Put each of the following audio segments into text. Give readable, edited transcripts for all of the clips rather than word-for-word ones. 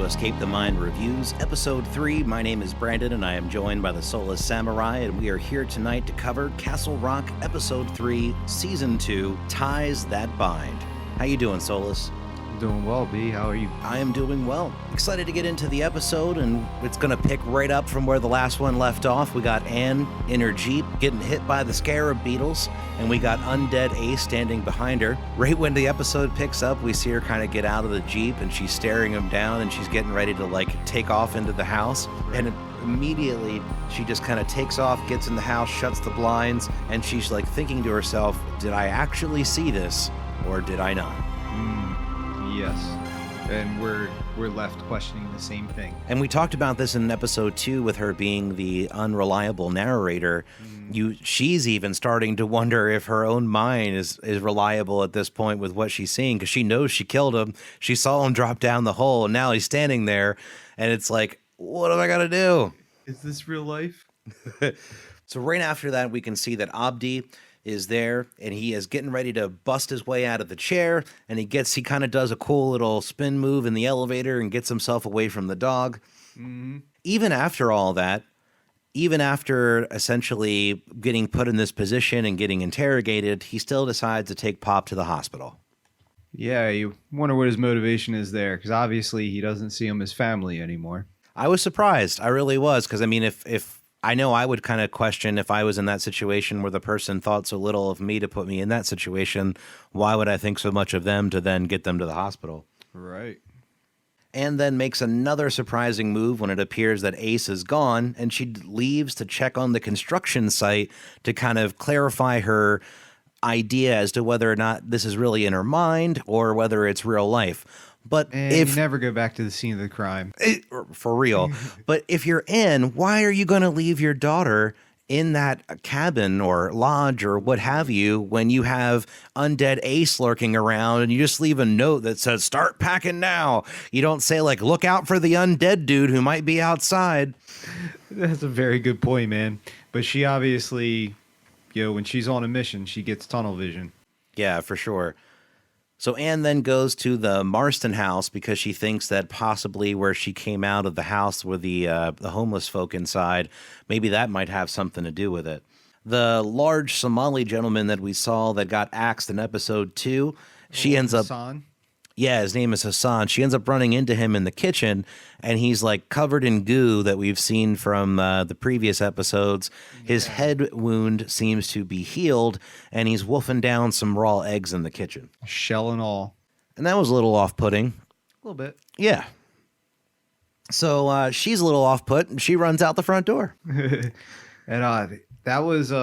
Escape the Mind Reviews, Episode 3. My name is Brandon, and I am joined by the Soulless Samurai, and we are here tonight to cover Castle Rock, Episode 3, Season 2, Ties That Bind. How you doing, Soulless? Doing well, B. How are you? I am doing well. Excited to get into the episode, and it's going to pick right up from where the last one left off. We got Anne in her Jeep getting hit by the scarab beetles, and we got undead Ace standing behind her. Right when the episode picks up, we see her kind of get out of the Jeep, and she's staring him down, and she's getting ready to, take off into the house. And immediately, she just kind of takes off, gets in the house, shuts the blinds, and she's, thinking to herself, did I actually see this, or did I not? Yes, and we're left questioning the same thing. And we talked about this in episode 2 with her being the unreliable narrator. She's even starting to wonder if her own mind is reliable at this point with what she's seeing, because she knows she killed him. She saw him drop down the hole, and now he's standing there, and it's like, what am I gonna do? Is this real life? So right after that, we can see that Abdi is there, and he is getting ready to bust his way out of the chair, and he kind of does a cool little spin move in the elevator and gets himself away from the dog. Even after all that, even after essentially getting put in this position and getting interrogated, he still decides to take Pop to the hospital. Yeah, you wonder what his motivation is there, because obviously he doesn't see him as family anymore. I was surprised. I really was, because, if I know I would kind of question if I was in that situation where the person thought so little of me to put me in that situation, why would I think so much of them to then get them to the hospital? Right. And then makes another surprising move when it appears that Ace is gone, and she leaves to check on the construction site to kind of clarify her idea as to whether or not this is really in her mind or whether it's real life. But and if you never go back to the scene of the crime. For real. But if you're in, why are you going to leave your daughter in that cabin or lodge or what have you when you have undead Ace lurking around, and you just leave a note that says, start packing now? You don't say, look out for the undead dude who might be outside. That's a very good point, man. But she obviously, when she's on a mission, she gets tunnel vision. Yeah, for sure. So Anne then goes to the Marston house because she thinks that possibly where she came out of the house with the homeless folk inside, maybe that might have something to do with it. The large Somali gentleman that we saw that got axed in episode 2, she ends up... Hassan? Yeah, his name is Hassan. She ends up running into him in the kitchen, and he's covered in goo that we've seen from the previous episodes. His head wound seems to be healed, and he's wolfing down some raw eggs in the kitchen. Shell and all. And that was a little off-putting. A little bit. Yeah. So she's a little off-put, and she runs out the front door. And that was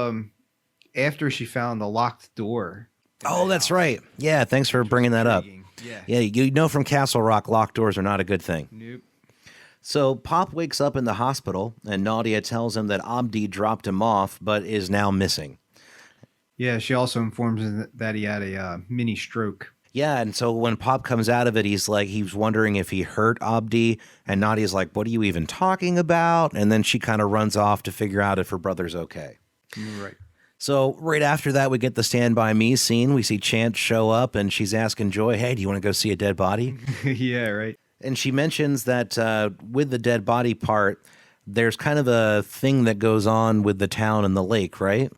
after she found the locked door. Oh, that's right. Yeah, thanks for bringing that up. Yeah, you know from Castle Rock, locked doors are not a good thing. Nope. So Pop wakes up in the hospital, and Nadia tells him that Abdi dropped him off, but is now missing. Yeah, she also informs him that he had a mini stroke. Yeah, and so when Pop comes out of it, he's wondering if he hurt Abdi, and Nadia's like, what are you even talking about? And then she kind of runs off to figure out if her brother's okay. Right. So right after that, we get the Stand By Me scene. We see Chance show up, and she's asking Joy, hey, do you want to go see a dead body? Yeah, right. And she mentions that with the dead body part, there's kind of a thing that goes on with the town and the lake, right?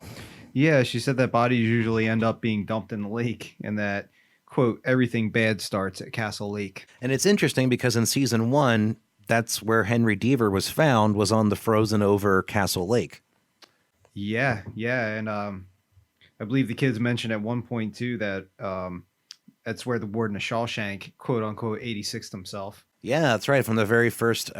Yeah, she said that bodies usually end up being dumped in the lake, and that, quote, everything bad starts at Castle Lake. And it's interesting because in season 1, that's where Henry Deaver was found, was on the frozen over Castle Lake. Yeah, and I believe the kids mentioned at one point, too, that that's where the warden of Shawshank, quote-unquote, 86'd himself. Yeah, that's right, from the very first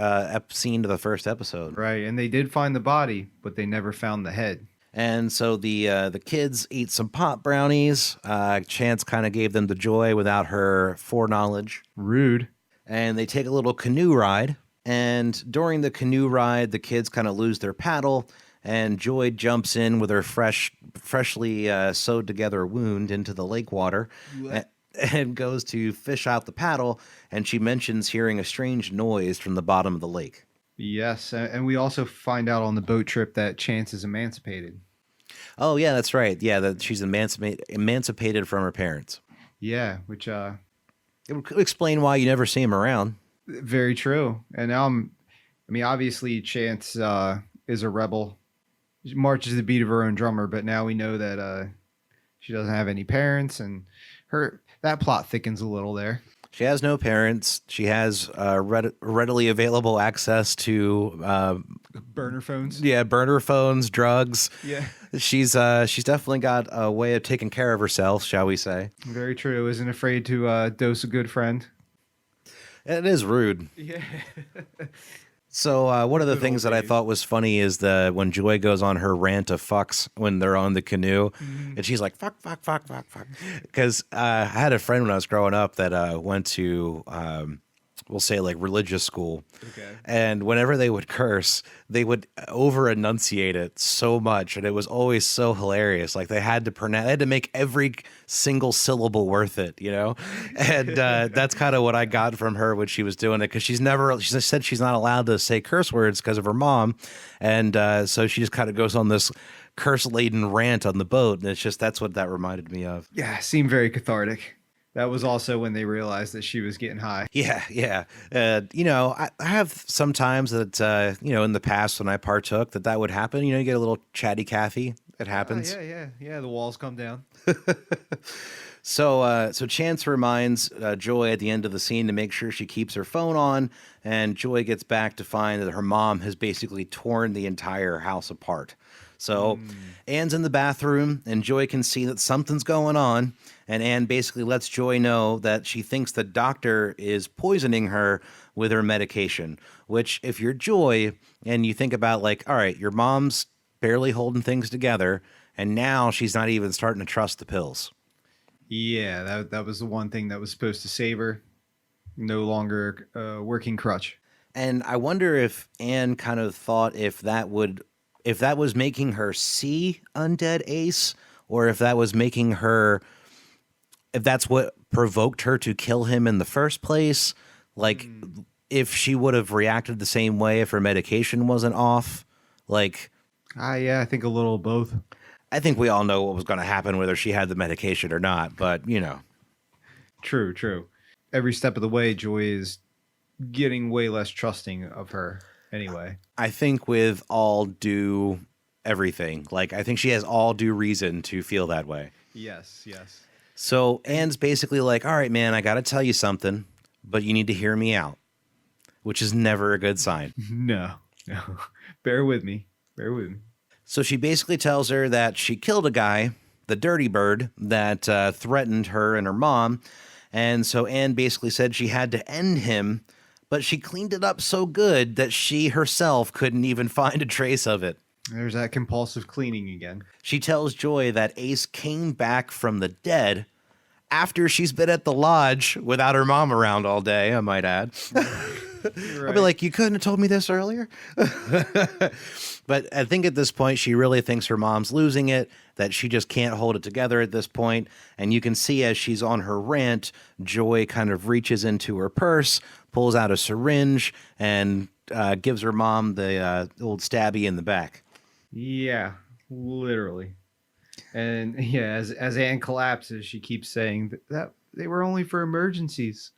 scene to the first episode. Right, and they did find the body, but they never found the head. And so the kids eat some pop brownies. Chance kind of gave them the Joy without her foreknowledge. Rude. And they take a little canoe ride. And during the canoe ride, the kids kind of lose their paddle, and Joy jumps in with her freshly sewed together wound into the lake water and goes to fish out the paddle, and she mentions hearing a strange noise from the bottom of the lake. Yes, and we also find out on the boat trip that Chance is emancipated. Oh, yeah, that's right. Yeah, that she's emancipated from her parents. Yeah, which... It would explain why you never see him around. Very true. And now I mean, obviously, Chance is a rebel. She marches to the beat of her own drummer, but now we know that she doesn't have any parents, and her that plot thickens a little there. She has no parents. She has readily available access to Burner phones. yeah, burner phones, drugs. Yeah, She's definitely got a way of taking care of herself, shall we say? very true. Isn't afraid to dose a good friend. It is rude. Yeah. So one of the Good things old that I days. thought was funny is when Joy goes on her rant of fucks when they're on the canoe, and she's like fuck, fuck, fuck, fuck, fuck. Because I had a friend when I was growing up that went to we'll say like religious school, Okay. and whenever they would curse, they would over enunciate it so much, and it was always so hilarious. Like they had to make every single syllable worth it, you know. And that's kind of what I got from her when she was doing it, because she said she's not allowed to say curse words because of her mom, and so she just kind of goes on this curse laden rant on the boat, and that's what that reminded me of. Yeah, seemed very cathartic. That was also when they realized that she was getting high. Yeah, yeah. You know, I have sometimes that, you know, in the past when I partook that would happen. You know, you get a little chatty Cathy. It happens. Yeah. The walls come down. So Chance reminds Joy at the end of the scene to make sure she keeps her phone on, and Joy gets back to find that her mom has basically torn the entire house apart. So Anne's in the bathroom, and Joy can see that something's going on, and Anne basically lets Joy know that she thinks the doctor is poisoning her with her medication, which if you're Joy and you think about like, all right, your mom's barely holding things together, and now she's not even starting to trust the pills. Yeah, that was the one thing that was supposed to save her. No longer working crutch. And I wonder if Anne kind of thought if that was making her see Undead Ace, or if that's what provoked her to kill him in the first place. Like, if she would have reacted the same way if her medication wasn't off. Like, Yeah, I think a little of both. I think we all know what was going to happen whether she had the medication or not, but, you know. True. Every step of the way, Joy is getting way less trusting of her anyway. I think with all due everything, like, I think she has all due reason to feel that way. Yes. So Anne's basically like, all right, man, I got to tell you something, but you need to hear me out, which is never a good sign. No. Bear with me. So she basically tells her that she killed a guy, the dirty bird, that threatened her and her mom. And so Anne basically said she had to end him, but she cleaned it up so good that she herself couldn't even find a trace of it. There's that compulsive cleaning again. She tells Joy that Ace came back from the dead after she's been at the lodge without her mom around all day, I might add. I'll be like, you couldn't have told me this earlier? But I think at this point, she really thinks her mom's losing it, that she just can't hold it together at this point. And you can see as she's on her rant, Joy kind of reaches into her purse, pulls out a syringe, and gives her mom the old stabby in the back. Yeah, literally. And yeah, as Anne collapses, she keeps saying that they were only for emergencies.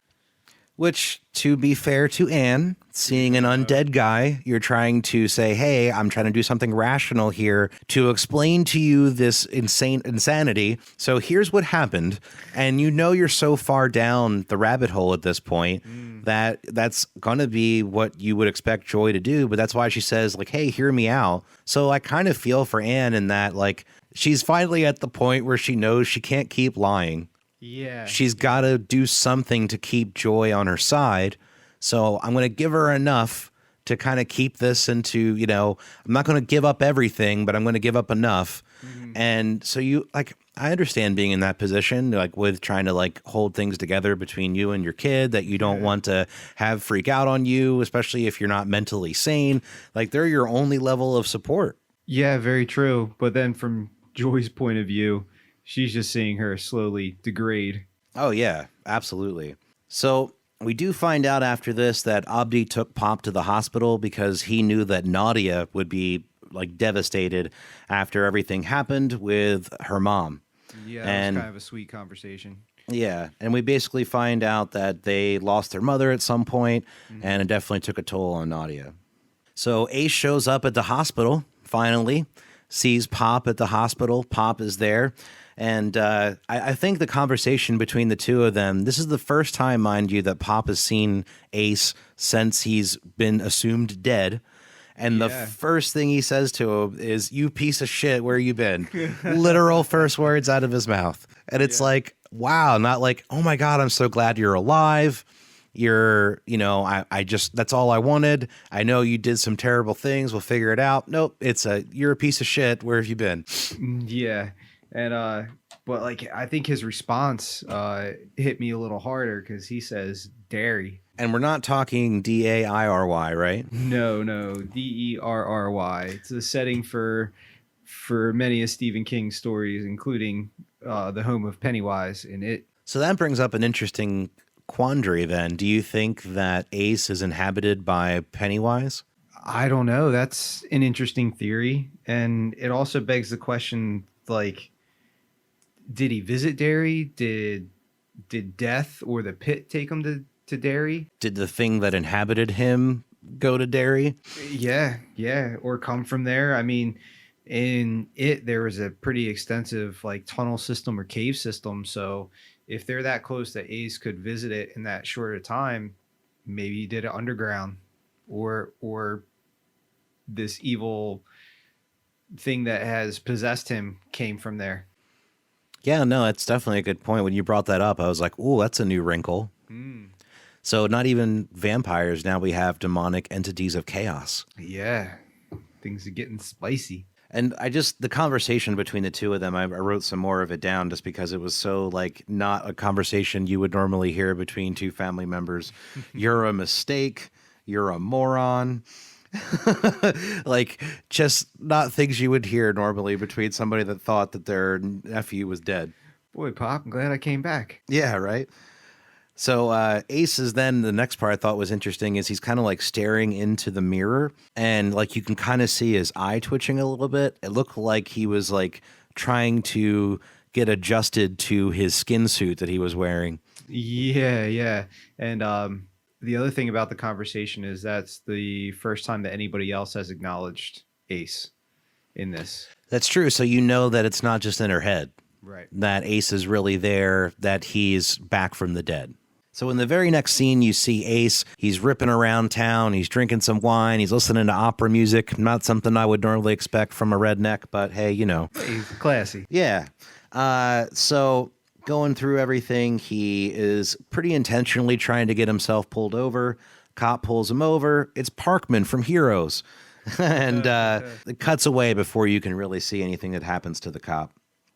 Which, to be fair to Anne, seeing an undead guy, you're trying to say, hey, I'm trying to do something rational here to explain to you this insanity. So here's what happened. And you know you're so far down the rabbit hole at this point that that's going to be what you would expect Joy to do. But that's why she says, like, hey, hear me out. So I kind of feel for Anne in that, like, she's finally at the point where she knows she can't keep lying. Yeah. She's got to do something to keep Joy on her side. So I'm going to give her enough to kind of keep this into, you know, I'm not going to give up everything, but I'm going to give up enough. And so I understand being in that position, like with trying to like hold things together between you and your kid that you don't want to have freak out on you, especially if you're not mentally sane. Like they're your only level of support. Yeah, very true. But then from Joy's point of view, she's just seeing her slowly degrade. Oh, yeah, absolutely. So we do find out after this that Abdi took Pop to the hospital because he knew that Nadia would be like devastated after everything happened with her mom. Yeah, that And was kind of a sweet conversation. Yeah, and we basically find out that they lost their mother at some point, and it definitely took a toll on Nadia. So Ace shows up at the hospital, finally, sees Pop at the hospital. Pop is there. And I think the conversation between the two of them, this is the first time, mind you, that Pop has seen Ace since he's been assumed dead. And the first thing he says to him is, "You piece of shit, where you been?" Literal first words out of his mouth. And it's like, wow, not like, "Oh my God, I'm so glad you're alive. I just, that's all I wanted. I know you did some terrible things. We'll figure it out." Nope. It's "You're a piece of shit. Where have you been?" Yeah. And, but like, I think his response hit me a little harder because he says dairy. And we're not talking Dairy, right? No, Derry. It's a setting for many of Stephen King's stories, including the home of Pennywise in It. So that brings up an interesting quandary then. Do you think that Ace is inhabited by Pennywise? I don't know. That's an interesting theory. And it also begs the question, like, did he visit Derry? Did death or the pit take him to Derry? Did the thing that inhabited him go to Derry? Yeah. Or come from there. I mean, in It, there was a pretty extensive like tunnel system or cave system. So if they're that close that Ace could visit it in that short a time, maybe he did it underground, or this evil thing that has possessed him came from there. Yeah, no, it's definitely a good point. When you brought that up, I was like, "Ooh, that's a new wrinkle." So not even vampires. Now we have demonic entities of chaos. Yeah. Things are getting spicy. And the conversation between the two of them, I wrote some more of it down just because it was so like not a conversation you would normally hear between two family members. "You're a mistake. You're a moron." Like, just not things you would hear normally between somebody that thought that their nephew was dead. Boy, Pop, I'm glad I came back. Yeah, right. So Ace is then the next part I thought was interesting is he's kind of like staring into the mirror, and like you can kind of see his eye twitching a little bit. It looked like he was like trying to get adjusted to his skin suit that he was wearing. Yeah. And the other thing about the conversation is that's the first time that anybody else has acknowledged Ace in this. That's true. So you know that it's not just in her head. Right. That Ace is really there, that he's back from the dead. So in the very next scene, you see Ace. He's ripping around town. He's drinking some wine. He's listening to opera music. Not something I would normally expect from a redneck, but hey, you know. He's classy. Yeah. So going through everything, he is pretty intentionally trying to get himself pulled over. Cop pulls him over. It's Parkman from Heroes. And it cuts away before you can really see anything that happens to the cop.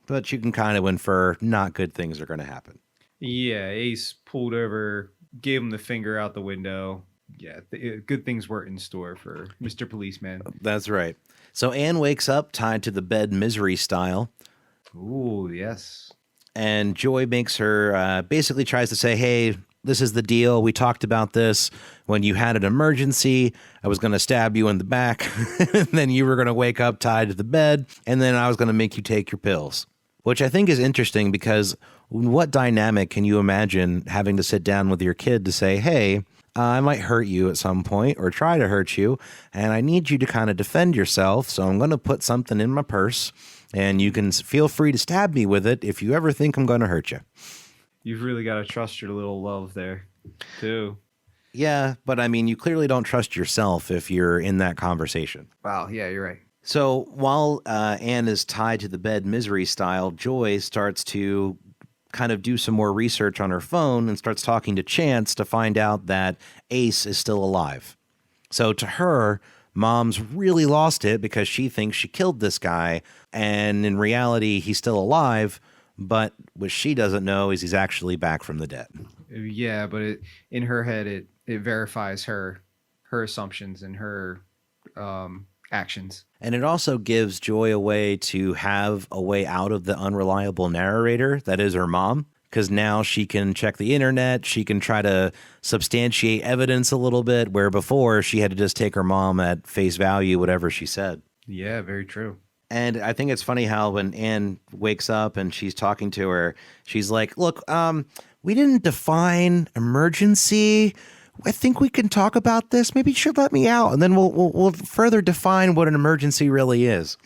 But you can kind of infer not good things are going to happen. Yeah, Ace pulled over, gave him the finger out the window. Yeah, good things were in store for Mr. Policeman. That's right. So Anne wakes up tied to the bed misery style. Ooh, yes. And Joy makes her, basically tries to say, "Hey, this is the deal. We talked about this. When you had an emergency, I was going to stab you in the back. And then you were going to wake up tied to the bed. And then I was going to make you take your pills." Which I think is interesting because what dynamic can you imagine having to sit down with your kid to say, "Hey, I might hurt you at some point or try to hurt you, and I need you to kind of defend yourself. So I'm going to put something in my purse, and you can feel free to stab me with it if you ever think I'm going to hurt you." You've really got to trust your little love there, too. Yeah, but I mean, you clearly don't trust yourself if you're in that conversation. Wow, yeah, you're right. So while Anne is tied to the bed misery style, Joy starts to kind of do some more research on her phone and starts talking to Chance to find out that Ace is still alive. So to her, Mom's really lost it because she thinks she killed this guy, and in reality, he's still alive, but what she doesn't know is he's actually back from the dead. Yeah, but in her head, it verifies her assumptions and her actions. And it also gives Joy a way to have a way out of the unreliable narrator that is her mom, because now she can check the internet. She can try to substantiate evidence a little bit, where before she had to just take her mom at face value, whatever she said. Yeah, very true. And I think it's funny how when Anne wakes up and she's talking to her, she's like, look, we didn't define emergency. I think we can talk about this. Maybe you should let me out, and then we'll further define what an emergency really is.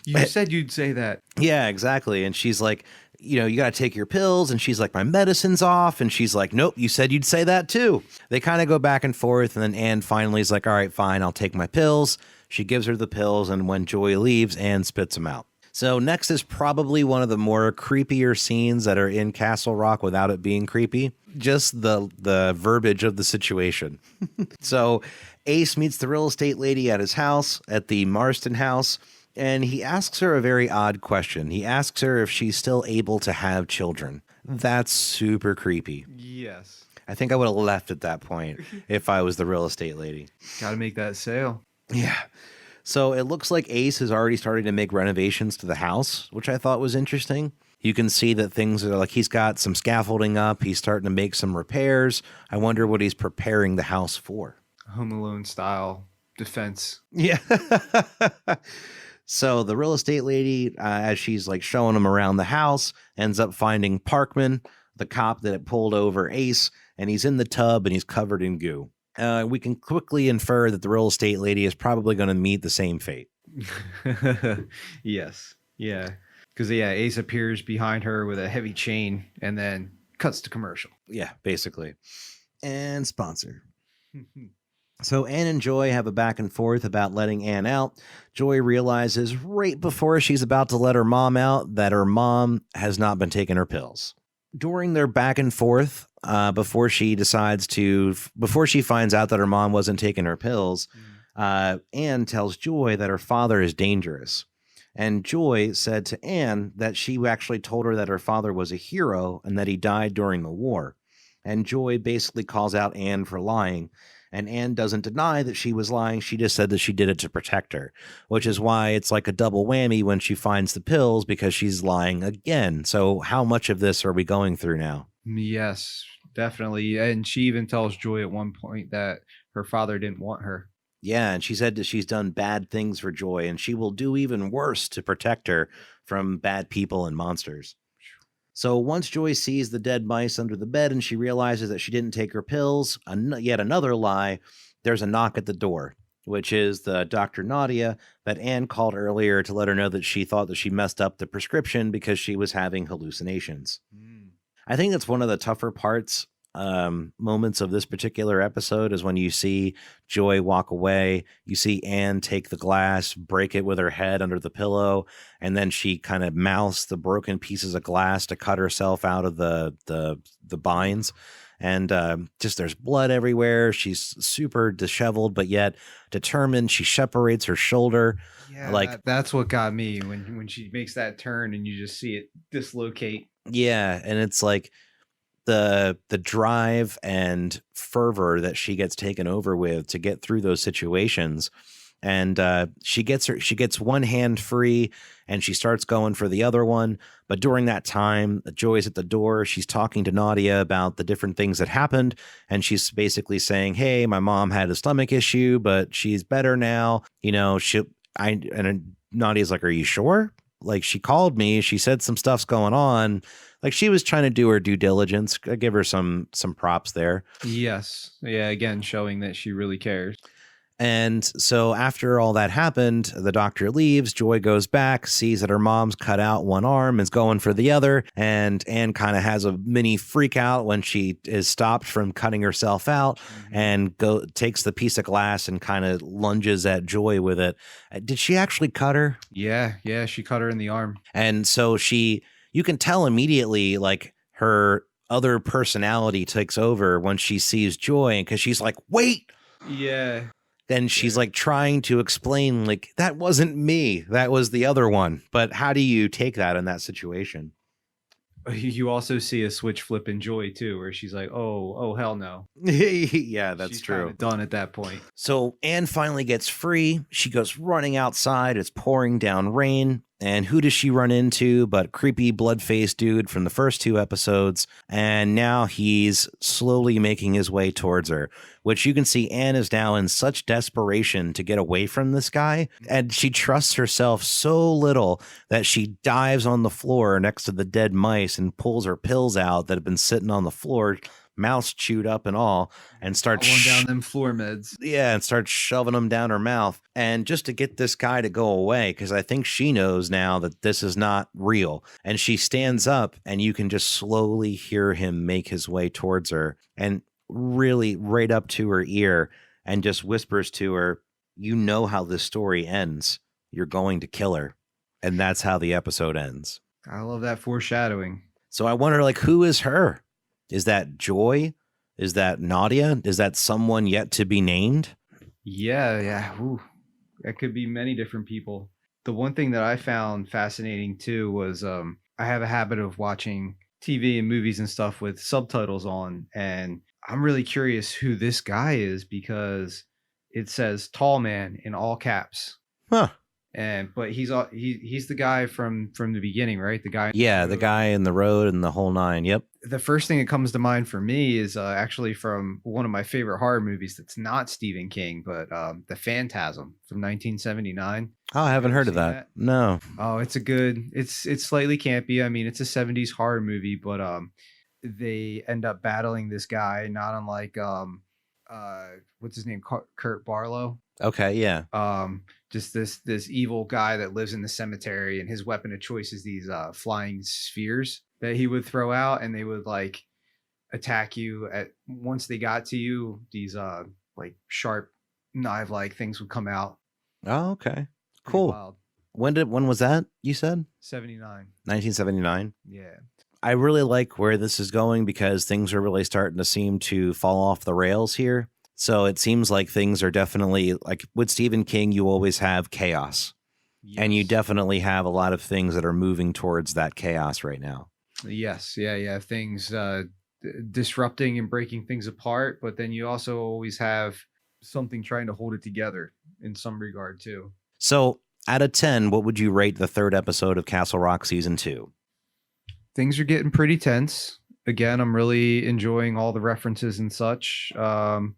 You said you'd say that. Yeah, exactly. And she's like, you got to take your pills. And she's like, my medicine's off. And she's like, nope, you said you'd say that too. They kind of go back and forth. And then Anne finally is like, all right, fine, I'll take my pills. She gives her the pills. And when Joy leaves, Anne spits them out. So next is probably one of the more creepier scenes that are in Castle Rock without it being creepy. Just the verbiage of the situation. So Ace meets the real estate lady at his house, at the Marston house, and he asks her a very odd question. He asks her if she's still able to have children. That's super creepy. Yes. I think I would have left at that point if I was the real estate lady. Got to make that sale. Yeah. So it looks like Ace is already starting to make renovations to the house, which I thought was interesting. You can see that things are like he's got some scaffolding up. He's starting to make some repairs. I wonder what he's preparing the house for. Home Alone style defense. Yeah. So the real estate lady, as she's like showing him around the house, ends up finding Parkman, the cop that had pulled over Ace, and he's in the tub and he's covered in goo. We can quickly infer that the real estate lady is probably going to meet the same fate. Yes. Yeah. Because, Ace appears behind her with a heavy chain and then cuts to commercial. Yeah, basically. And sponsor. So Anne and Joy have a back and forth about letting Anne out. Joy realizes right before she's about to let her mom out that her mom has not been taking her pills. During their back and forth, before she finds out that her mom wasn't taking her pills, Anne tells Joy that her father is dangerous. And Joy said to Anne that she actually told her that her father was a hero and that he died during the war. And Joy basically calls out Anne for lying. And Anne doesn't deny that she was lying. She just said that she did it to protect her, which is why it's like a double whammy when she finds the pills because she's lying again. So how much of this are we going through now? Yes, definitely. And she even tells Joy at one point that her father didn't want her. Yeah, and she said that she's done bad things for Joy, and she will do even worse to protect her from bad people and monsters. So once Joy sees the dead mice under the bed and she realizes that she didn't take her pills, yet another lie, there's a knock at the door, which is the Dr. Nadia that Anne called earlier to let her know that she thought that she messed up the prescription because she was having hallucinations. I think that's one of the tougher moments of this particular episode is when you see Joy walk away, you see Anne take the glass, break it with her head under the pillow, and then she kind of mouths the broken pieces of glass to cut herself out of the binds. And just there's blood everywhere. She's super disheveled, but yet determined. She separates her shoulder. Yeah, that's what got me when she makes that turn and you just see it dislocate. Yeah, and it's like the drive and fervor that she gets taken over with to get through those situations. And she gets one hand free and she starts going for the other one. But during that time, Joy's at the door. She's talking to Nadia about the different things that happened. And she's basically saying, hey, my mom had a stomach issue, but she's better now. And Nadia's like, are you sure? Like, she called me. She said some stuff's going on. Like, she was trying to do her due diligence. I give her some props there. Yes. Yeah. Again, showing that she really cares. And so after all that happened, the doctor leaves. Joy goes back, sees that her mom's cut out one arm, is going for the other. And Anne kind of has a mini freak out when she is stopped from cutting herself out and takes the piece of glass and kind of lunges at Joy with it. Did she actually cut her? Yeah. Yeah. She cut her in the arm. And so you can tell immediately, like, her other personality takes over when she sees Joy because she's like, wait. Yeah. Then she's like trying to explain, like, that wasn't me. That was the other one. But how do you take that in that situation? You also see a switch flip in Joy, too, where she's like, oh, hell no. Yeah, that's she's true. She's done at that point. So Anne finally gets free. She goes running outside. It's pouring down rain. And who does she run into but creepy blood-faced dude from the first 2 episodes? And now he's slowly making his way towards her, which you can see Anne is now in such desperation to get away from this guy. And she trusts herself so little that she dives on the floor next to the dead mice and pulls her pills out that have been sitting on the floor, mouths chewed up and all, and starts down them floor meds. Yeah, and starts shoving them down her mouth. And just to get this guy to go away, because I think she knows now that this is not real. And she stands up, and you can just slowly hear him make his way towards her and really right up to her ear and just whispers to her, you know how this story ends. You're going to kill her. And that's how the episode ends. I love that foreshadowing. So I wonder, like, who is her? Is that Joy? Is that Nadia? Is that someone yet to be named? Yeah. Ooh, that could be many different people. The one thing that I found fascinating too was I have a habit of watching TV and movies and stuff with subtitles on, and I'm really curious who this guy is because it says tall man in all caps. Huh. But he's the guy from the beginning, right? The guy. Yeah, the guy in the road and the whole nine. Yep. The first thing that comes to mind for me is actually from one of my favorite horror movies that's not Stephen King, but The Phantasm from 1979. Oh, I haven't heard of that. No. Oh, it's slightly campy. I mean, it's a 70s horror movie, but they end up battling this guy, not unlike what's his name? Kurt Barlow. Okay, yeah. Just this evil guy that lives in the cemetery, and his weapon of choice is these flying spheres that he would throw out, and they would like attack you once they got to you. These like sharp knife like things would come out. Oh, okay. Cool. When was that, you said? 79. 1979? Yeah. I really like where this is going because things are really starting to seem to fall off the rails here. So it seems like things are definitely, like with Stephen King, you always have chaos. Yes. And you definitely have a lot of things that are moving towards that chaos right now. Yes. Yeah. Things disrupting and breaking things apart. But then you also always have something trying to hold it together in some regard, too. So out of 10, what would you rate the 3rd episode of Castle Rock Season 2? Things are getting pretty tense. Again, I'm really enjoying all the references and such. I'm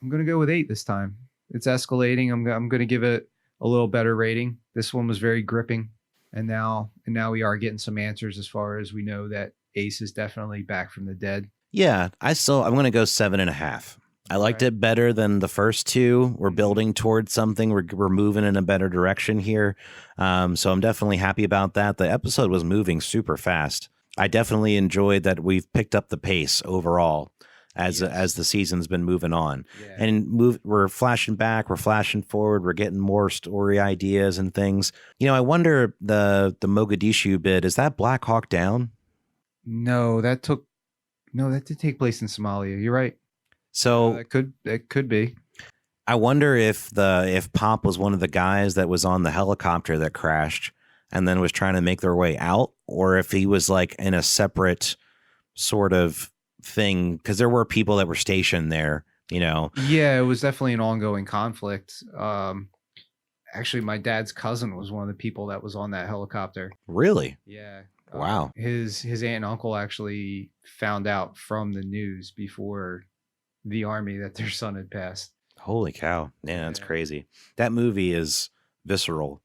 going to go with 8 this time. It's escalating. I'm going to give it a little better rating. This one was very gripping. And now we are getting some answers as far as we know that Ace is definitely back from the dead. Yeah, I'm going to go 7.5. I liked it better than the first 2. We're building towards something. We're moving in a better direction here. So I'm definitely happy about that. The episode was moving super fast. I definitely enjoyed that we've picked up the pace overall as the season's been moving on. Yeah. And we're flashing back, we're flashing forward, we're getting more story ideas and things. You know, I wonder the Mogadishu bit, is that Black Hawk Down? No, that did take place in Somalia. You're right. So it could be. I wonder if Pop was one of the guys that was on the helicopter that crashed and then was trying to make their way out, or if he was like in a separate sort of thing, because there were people that were stationed there, you know. Yeah, it was definitely an ongoing conflict. Actually, my dad's cousin was one of the people that was on that helicopter. Really? Yeah. Wow. His aunt and uncle actually found out from the news before the army that their son had passed. Holy cow. Yeah, that's crazy. That movie is visceral.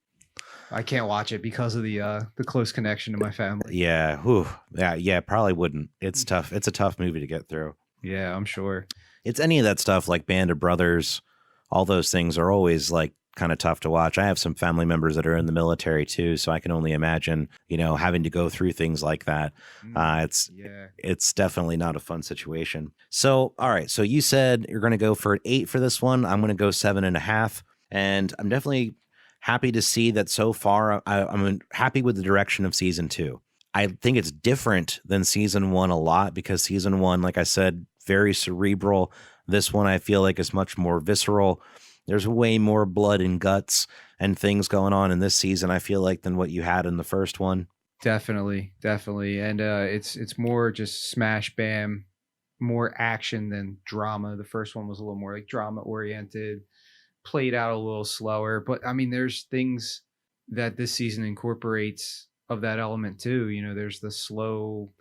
I can't watch it because of the close connection to my family. Yeah. Whew. Yeah, probably wouldn't. It's tough. It's a tough movie to get through. Yeah, I'm sure. It's any of that stuff like Band of Brothers, all those things are always like kind of tough to watch. I have some family members that are in the military too, so I can only imagine, you know, having to go through things like that. It's definitely not a fun situation. So, all right. So you said you're going to go for an 8 for this one. I'm going to go 7.5, and I'm definitely happy to see that so far. I'm happy with the direction of season 2. I think it's different than season 1 a lot because season 1, like I said, very cerebral. This one I feel like is much more visceral. There's way more blood and guts and things going on in this season, I feel like, than what you had in the first one. Definitely. And it's more just smash bam, more action than drama. The first one was a little more like drama oriented, played out a little slower. But I mean, there's things that this season incorporates of that element too. You know, there's the slow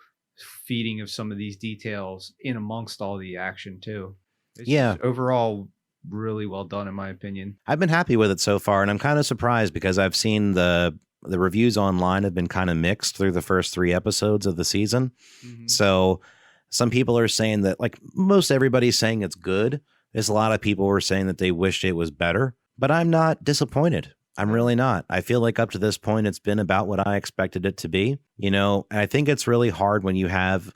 feeding of some of these details in amongst all the action too. It's Yeah, just overall really well done in my opinion. I've been happy with it so far, and I'm kind of surprised because I've seen the reviews online have been kind of mixed through the first 3 episodes of the season. Mm-hmm. So some people are saying that, like, most everybody's saying it's good. There's a lot of people who are saying that they wished it was better, but I'm not disappointed. I'm really not. I feel like up to this point, it's been about what I expected it to be, you know, and I think it's really hard when you have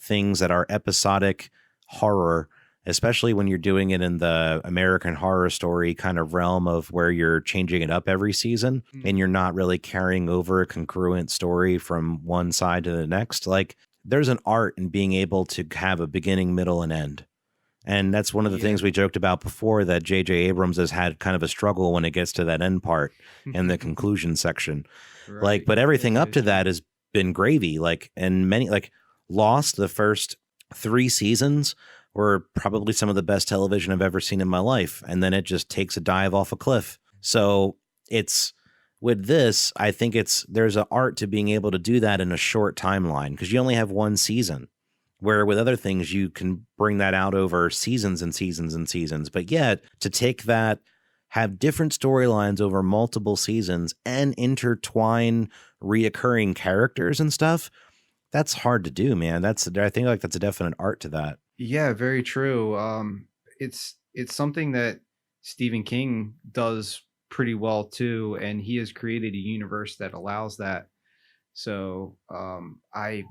things that are episodic horror, especially when you're doing it in the American Horror Story kind of realm of where you're changing it up every season and you're not really carrying over a congruent story from one side to the next. Like, there's an art in being able to have a beginning, middle, and end. And that's one of the things we joked about before, that J.J. Abrams has had kind of a struggle when it gets to that end part and the conclusion section. Right. Like, but everything up to that has been gravy. Like, and many, like Lost, the first 3 seasons were probably some of the best television I've ever seen in my life. And then it just takes a dive off a cliff. So it's, with this, I think there's an art to being able to do that in a short timeline because you only have 1 season. Where with other things, you can bring that out over seasons and seasons and seasons. But yet, to take that, have different storylines over multiple seasons and intertwine reoccurring characters and stuff, that's hard to do, man. I think like that's a definite art to that. Yeah, very true. It's something that Stephen King does pretty well too, and he has created a universe that allows that. So I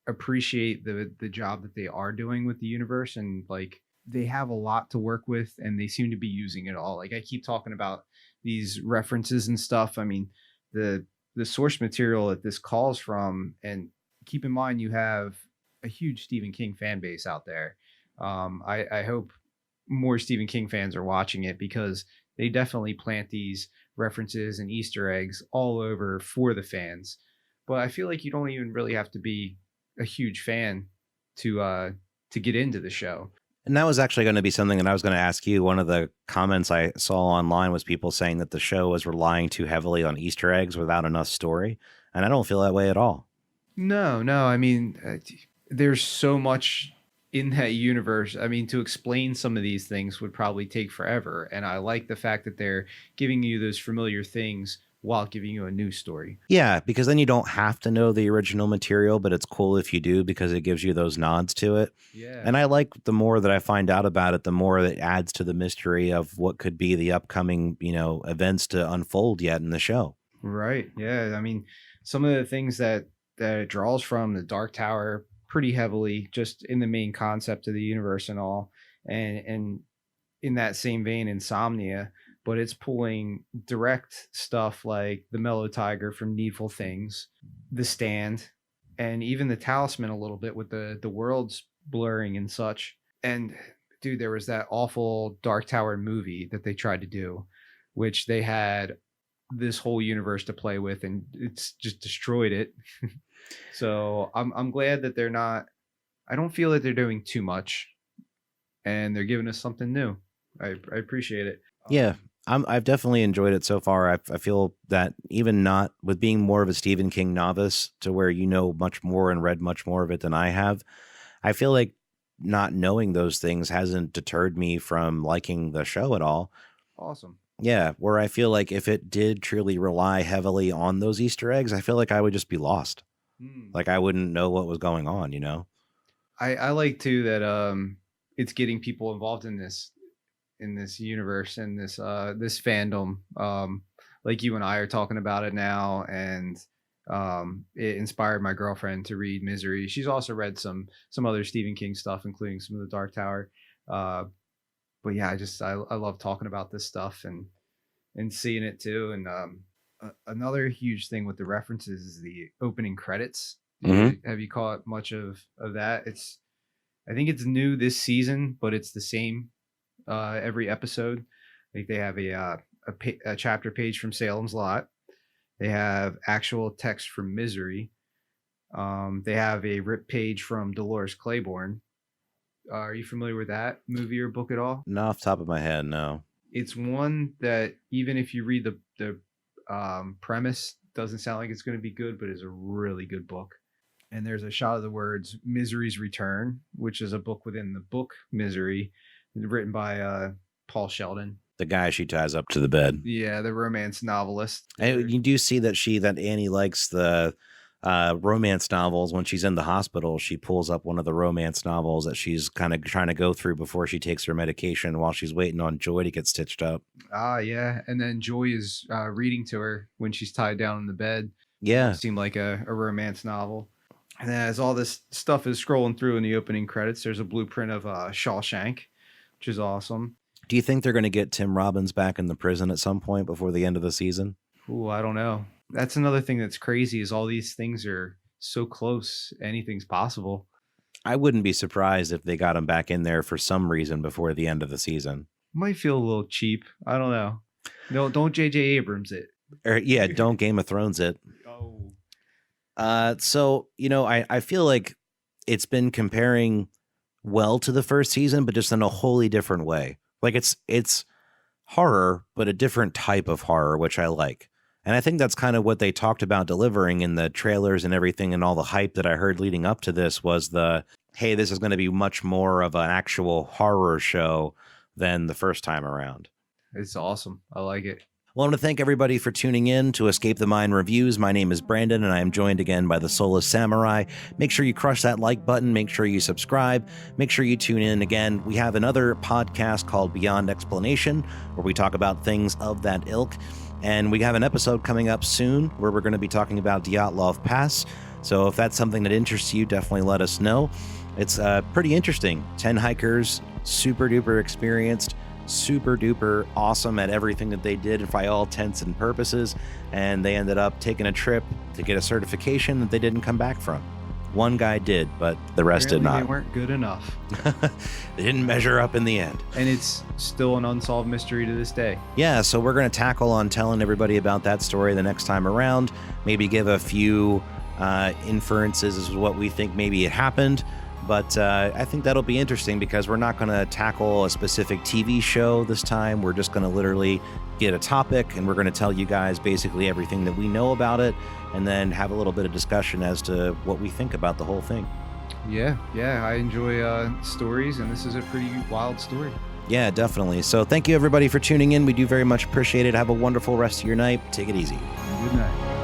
appreciate the job that they are doing with the universe, and like they have a lot to work with and they seem to be using it all. Like I keep talking about these references and stuff. I mean, the source material that this calls from, and keep in mind you have a huge Stephen King fan base out there. I hope more Stephen King fans are watching it because they definitely plant these references and Easter eggs all over for the fans. But I feel like you don't even really have to be a huge fan to get into the show. And that was actually going to be something that I was going to ask you. One of the comments I saw online was people saying that the show was relying too heavily on Easter eggs without enough story. And I don't feel that way at all. No. I mean, there's so much in that universe. I mean, to explain some of these things would probably take forever. And I like the fact that they're giving you those familiar things while giving you a new story. Yeah, because then you don't have to know the original material, but it's cool if you do because it gives you those nods to it. Yeah. And I like the more that I find out about it, the more it adds to the mystery of what could be the upcoming, you know, events to unfold yet in the show. Right. Yeah. I mean, some of the things that it draws from the Dark Tower pretty heavily, just in the main concept of the universe and all, and in that same vein, Insomnia. But it's pulling direct stuff like the Mellow Tiger from Needful Things, The Stand, and even the Talisman a little bit with the worlds blurring and such. And dude, there was that awful Dark Tower movie that they tried to do, which they had this whole universe to play with, and it's just destroyed it. So I'm glad that they're not. I don't feel that they're doing too much, and they're giving us something new. I appreciate it. Yeah. I've definitely enjoyed it so far. I feel that even not with being more of a Stephen King novice to where you know much more and read much more of it than I have, I feel like not knowing those things hasn't deterred me from liking the show at all. Awesome. Yeah, where I feel like if it did truly rely heavily on those Easter eggs, I feel like I would just be lost. Like I wouldn't know what was going on, you know? I like too that it's getting people involved in this universe and this fandom, like you and I are talking about it now, and it inspired my girlfriend to read Misery. She's also read some other Stephen King stuff, including some of the Dark Tower. But yeah, I love talking about this stuff and seeing it too. And another huge thing with the references is the opening credits. Have you caught much of that? I think it's new this season, but it's the same every episode. Like they have a chapter page from Salem's Lot. They have actual text from Misery. They have a rip page from Dolores Claiborne. Are you familiar with that movie or book at all? Not off the top of my head, no. It's one that even if you read the premise. Doesn't sound like it's going to be good, but is a really good book. And there's a shot of the words Misery's Return, which is a book within the book Misery, written by Paul Sheldon. The guy she ties up to the bed. Yeah, the romance novelist. And you do see that Annie likes the romance novels. When she's in the hospital, she pulls up one of the romance novels that she's kind of trying to go through before she takes her medication while she's waiting on Joy to get stitched up. Ah, yeah. And then Joy is reading to her when she's tied down in the bed. Yeah. It seemed like a romance novel. And then as all this stuff is scrolling through in the opening credits, there's a blueprint of Shawshank, which is awesome. Do you think they're going to get Tim Robbins back in the prison at some point before the end of the season? Ooh, I don't know. That's another thing that's crazy is all these things are so close. Anything's possible. I wouldn't be surprised if they got him back in there for some reason before the end of the season. Might feel a little cheap. I don't know. No, don't J.J. Abrams it. Or, yeah, don't Game of Thrones it. Oh. So, I feel like it's been comparing well to the first season, but just in a wholly different way. Like it's horror, but a different type of horror, which I like. And I think that's kind of what they talked about delivering in the trailers and everything, and all the hype that I heard leading up to this was hey, this is going to be much more of an actual horror show than the first time around. It's awesome. I like it. Well, I want to thank everybody for tuning in to Escape the Mind Reviews. My name is Brandon, and I am joined again by the Soulless Samurai. Make sure you crush that like button. Make sure you subscribe. Make sure you tune in again. We have another podcast called Beyond Explanation, where we talk about things of that ilk. And we have an episode coming up soon where we're going to be talking about Dyatlov Pass. So if that's something that interests you, definitely let us know. It's pretty interesting. 10 hikers, super duper experienced, super duper awesome at everything that they did by all intents and purposes, and they ended up taking a trip to get a certification that they didn't come back from. One guy did, but the rest did not. They weren't good enough. They didn't measure up in the end. And it's still an unsolved mystery to this day. Yeah, so we're going to tackle on telling everybody about that story the next time around. Maybe give a few inferences as to what we think maybe it happened. But I think that'll be interesting because we're not going to tackle a specific TV show this time. We're just going to literally get a topic, and we're going to tell you guys basically everything that we know about it, and then have a little bit of discussion as to what we think about the whole thing. Yeah, I enjoy stories, and this is a pretty wild story. Yeah, definitely. So thank you, everybody, for tuning in. We do very much appreciate it. Have a wonderful rest of your night. Take it easy. Good night.